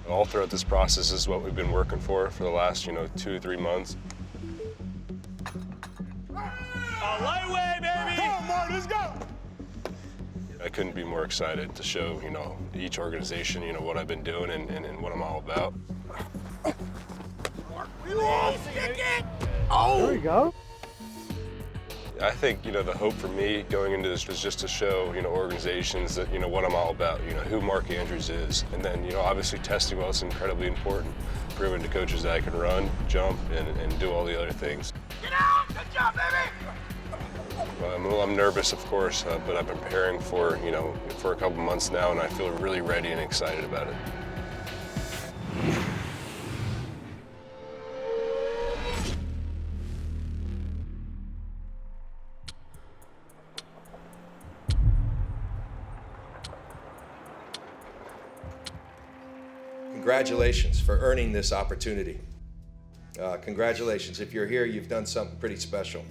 All throughout this process is what we've been working for the last, 2 to 3 months. Lightweight, baby! Come on, let's go! I couldn't be more excited to show, each organization, what I've been doing and what I'm all about. Stick it! Oh! There we go. I think, the hope for me going into this was just to show, organizations that, what I'm all about, who Mark Andrews is. And then, obviously testing well is incredibly important. Proving to coaches that I can run, jump, and do all the other things. Get out! Good job, baby! I'm nervous, of course, but I've been preparing for, for a couple months now, and I feel really ready and excited about it. Congratulations for earning this opportunity. Congratulations. If you're here, you've done something pretty special.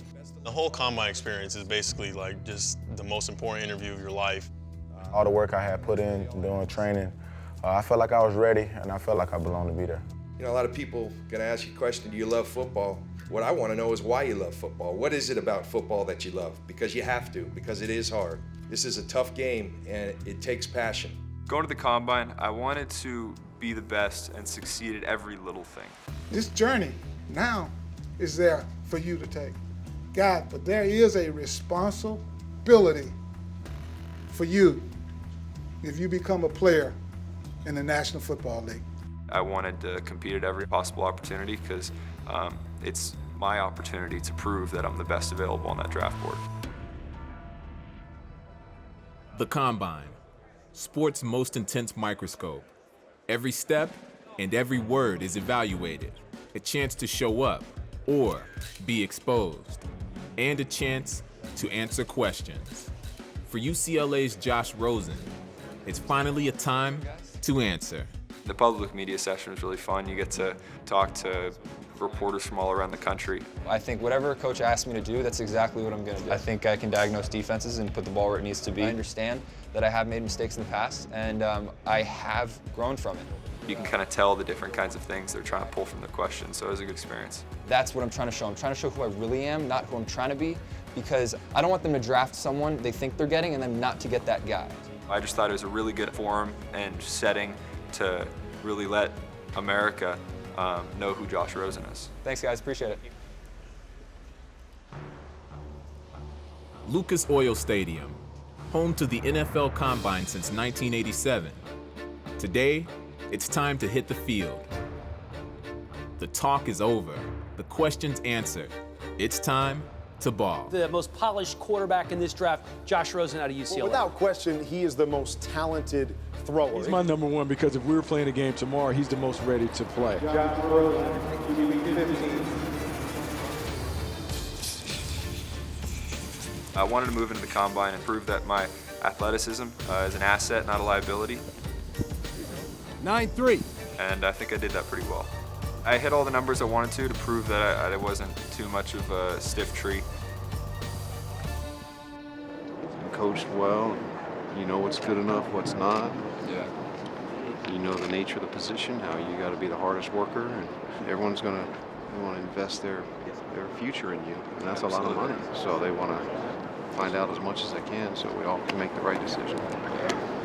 The whole combine experience is basically like just the most important interview of your life. All the work I had put in doing training, I felt like I was ready and I felt like I belonged to be there. A lot of people gonna ask you a question, do you love football? What I wanna know is why you love football. What is it about football that you love? Because you have to, because it is hard. This is a tough game and it takes passion. Going to the combine, I wanted to be the best and succeed at every little thing. This journey now is there for you to take. God, but there is a responsibility for you if you become a player in the National Football League. I wanted to compete at every possible opportunity because it's my opportunity to prove that I'm the best available on that draft board. The Combine, sport's most intense microscope. Every step and every word is evaluated. A chance to show up or be exposed. And a chance to answer questions. For UCLA's Josh Rosen, it's finally a time to answer. The public media session was really fun. You get to talk to reporters from all around the country. I think whatever a coach asks me to do, that's exactly what I'm going to do. I think I can diagnose defenses and put the ball where it needs to be. I understand that I have made mistakes in the past, and I have grown from it. You can kind of tell the different kinds of things they're trying to pull from their questions, so it was a good experience. That's what I'm trying to show. I'm trying to show who I really am, not who I'm trying to be, because I don't want them to draft someone they think they're getting and then not to get that guy. I just thought it was a really good forum and setting to really let America know who Josh Rosen is. Thanks, guys. Appreciate it. Lucas Oil Stadium, home to the NFL Combine since 1987. Today, it's time to hit the field. The talk is over. The questions answered. It's time to ball. The most polished quarterback in this draft, Josh Rosen out of UCLA. Well, without question, he is the most talented thrower. He's my number one because if we were playing a game tomorrow, he's the most ready to play. Josh Rosen, QB 15. I wanted to move into the combine and prove that my athleticism is an asset, not a liability. 9-3. And I think I did that pretty well. I hit all the numbers I wanted to prove that I wasn't too much of a stiff tree. Coached well, you know what's good enough, what's not. Yeah. You know the nature of the position, how you got to be the hardest worker, and everyone's going to want to invest their future in you, and that's a lot of money. So they want to find out as much as they can so we all can make the right decision.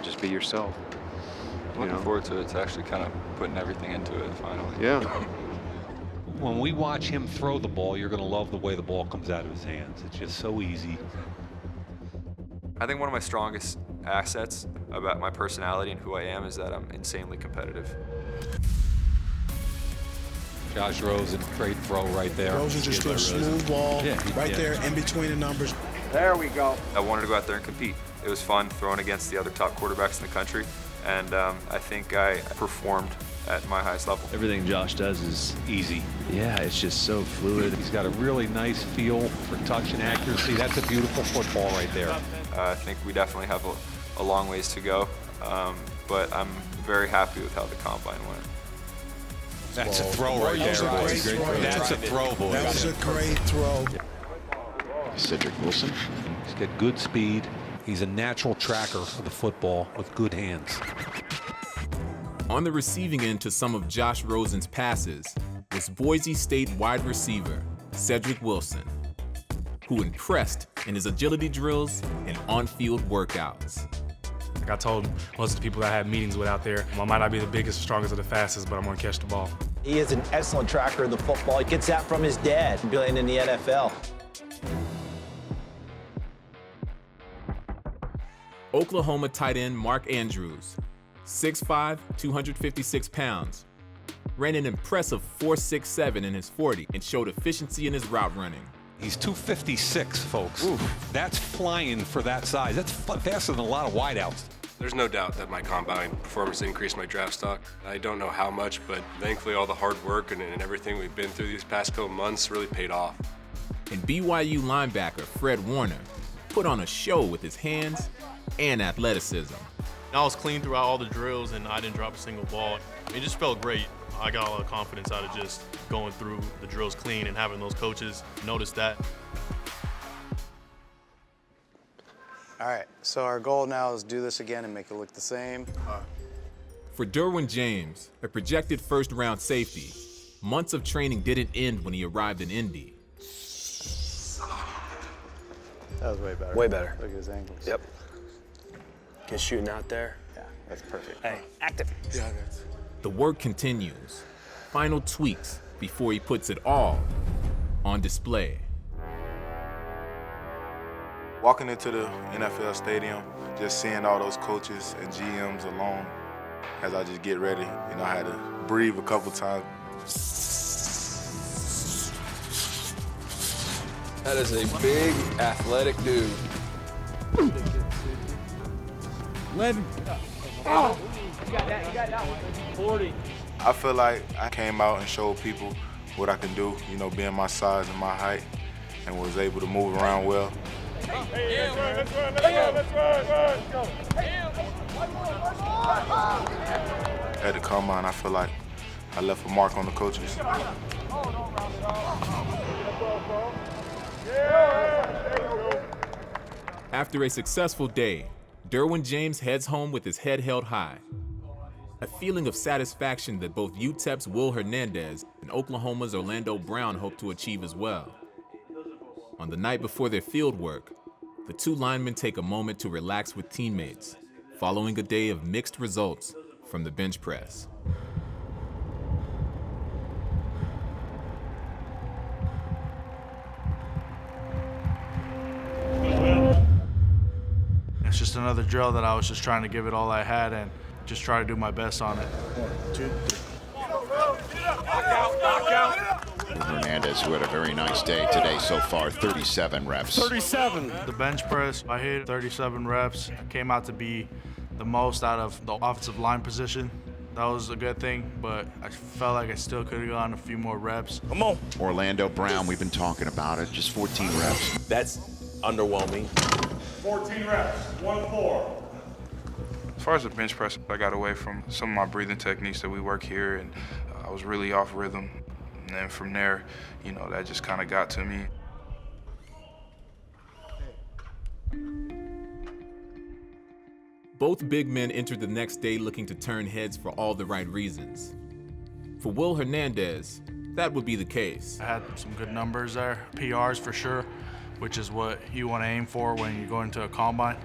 Just be yourself. Looking forward to it. It's actually kind of putting everything into it finally. Yeah. When we watch him throw the ball, you're going to love the way the ball comes out of his hands. It's just so easy. I think one of my strongest assets about my personality and who I am is that I'm insanely competitive. Josh Rosen, great throw right there. Rosen just threw a smooth ball right there in between the numbers. There we go. I wanted to go out there and compete. It was fun throwing against the other top quarterbacks in the country, and I think I performed at my highest level. Everything Josh does is easy. Yeah, it's just so fluid. He's got a really nice feel for touch and accuracy. That's a beautiful football right there. I think we definitely have a long ways to go, but I'm very happy with how the combine went. That's a throw right there. That's a throw, boy. That was a great throw. Cedric Wilson. He's got good speed. He's a natural tracker of the football with good hands. On the receiving end to some of Josh Rosen's passes was Boise State wide receiver Cedric Wilson, who impressed in his agility drills and on-field workouts. Like I told most of the people that I had meetings with out there, I might not be the biggest, strongest, or the fastest, but I'm gonna catch the ball. He is an excellent tracker of the football. He gets that from his dad, playing in the NFL. Oklahoma tight end Mark Andrews, 6'5", 256 pounds, ran an impressive 4.67 in his 40 and showed efficiency in his route running. He's 256, folks. Oof. That's flying for that size. That's faster than a lot of wideouts. There's no doubt that my combine performance increased my draft stock. I don't know how much, but thankfully all the hard work and everything we've been through these past couple months really paid off. And BYU linebacker Fred Warner put on a show with his hands and athleticism. I was clean throughout all the drills and I didn't drop a single ball. It just felt great. I got a lot of confidence out of just going through the drills clean and having those coaches notice that. All right, so our goal now is do this again and make it look the same. For DERWIN James, a projected first-round safety, months of training didn't end when he arrived in Indy. That was way better. Way better. Look at his angles. Yep. Can shooting out there. Yeah, that's perfect. Hey, active. Yeah, The work continues. Final tweaks before he puts it all on display. Walking into the NFL stadium, just seeing all those coaches and GMs alone, as I just get ready, I had to breathe a couple times. That is a big, athletic dude. Lynn. Oh, you got that one. 40. I feel like I came out and showed people what I can do, being my size and my height, and was able to move around well. Let's run. At the combine, I feel like I left a mark on the coaches. After a successful day, DERWIN James heads home with his head held high. A feeling of satisfaction that both UTEP's Will Hernandez and Oklahoma's Orlando Brown hope to achieve as well. On the night before their field work, the two linemen take a moment to relax with teammates, following a day of mixed results from the bench press. It's just another drill that I was just trying to give it all I had and just try to do my best on it. 1, 2, 3. Hernandez, who had a very nice day today so far, 37 reps. 37. The bench press, I hit 37 reps. Came out to be the most out of the offensive line position. That was a good thing, but I felt like I still could have gone a few more reps. Come on. Orlando Brown, we've been talking about it, just 14 reps. That's underwhelming. 14 reps, 1-4. As far as the bench press, I got away from some of my breathing techniques that we work here, and I was really off rhythm. And then from there, that just kind of got to me. Both big men entered the next day looking to turn heads for all the right reasons. For Will Hernandez, that would be the case. I had some good numbers there, PRs for sure, which is what you want to aim for when you go into a combine.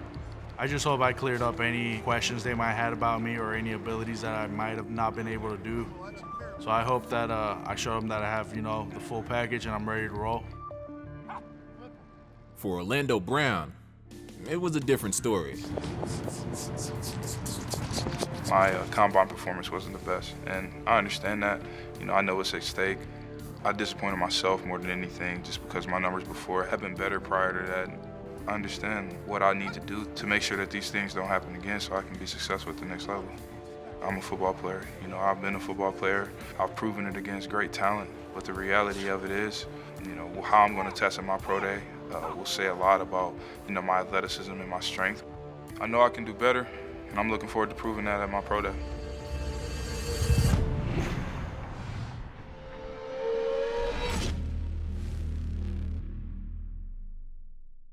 I just hope I cleared up any questions they might have had about me or any abilities that I might have not been able to do. So I hope that I showed them that I have, the full package and I'm ready to roll. For Orlando Brown, it was a different story. My combine performance wasn't the best, and I understand that. I know it's at stake. I disappointed myself more than anything just because my numbers before have been better prior to that. I understand what I need to do to make sure that these things don't happen again so I can be successful at the next level. I'm a football player. I've been a football player. I've proven it against great talent. But the reality of it is, how I'm going to test in my pro day will say a lot about, my athleticism and my strength. I know I can do better, and I'm looking forward to proving that at my pro day.